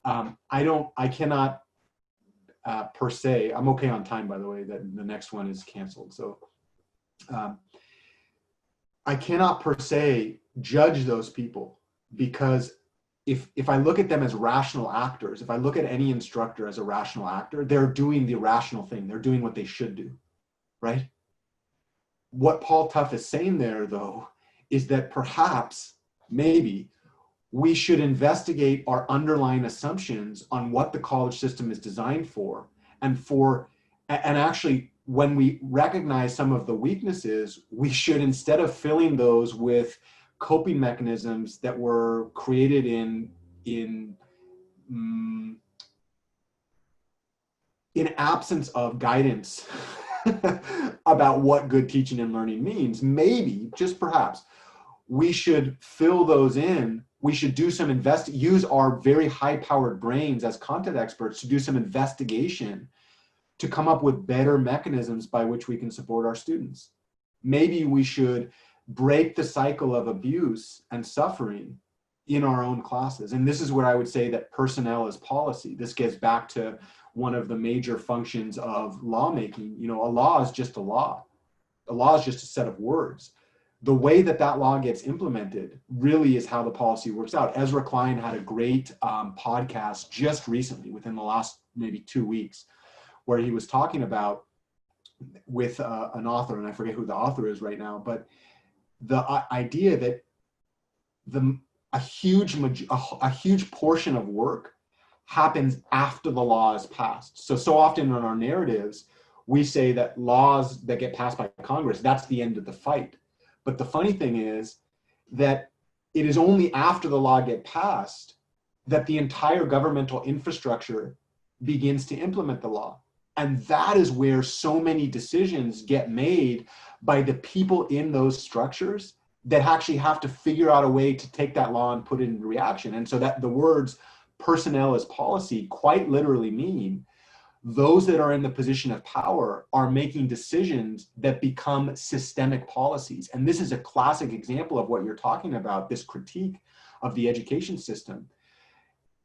I cannot per se, I'm okay on time, by the way, that the next one is canceled. So I cannot per se judge those people, because if I look at them as rational actors, if I look at any instructor as a rational actor, they're doing the rational thing. They're doing what they should do, right? What Paul Tough is saying there, though, is that perhaps, maybe, we should investigate our underlying assumptions on what the college system is designed for, and actually, when we recognize some of the weaknesses, we should, instead of filling those with coping mechanisms that were created in absence of guidance about what good teaching and learning means, maybe, just perhaps, we should fill those in. We should do some use our very high-powered brains as content experts to do some investigation to come up with better mechanisms by which we can support our students. Maybe we should break the cycle of abuse and suffering in our own classes. And this is where I would say that personnel is policy. This gets back to one of the major functions of lawmaking. You know, a law is just a law. A law is just a set of words. The way that that law gets implemented really is how the policy works out. Ezra Klein had a great podcast just recently, within the last maybe 2 weeks, where he was talking about with an author, and I forget who the author is right now, but the idea that a huge portion of work happens after the law is passed. So often in our narratives, we say that laws that get passed by Congress, that's the end of the fight. But the funny thing is that it is only after the law gets passed that the entire governmental infrastructure begins to implement the law. And that is where so many decisions get made by the people in those structures that actually have to figure out a way to take that law and put it into reaction. And so that the words personnel as policy quite literally mean those that are in the position of power are making decisions that become systemic policies. And this is a classic example of what you're talking about, this critique of the education system.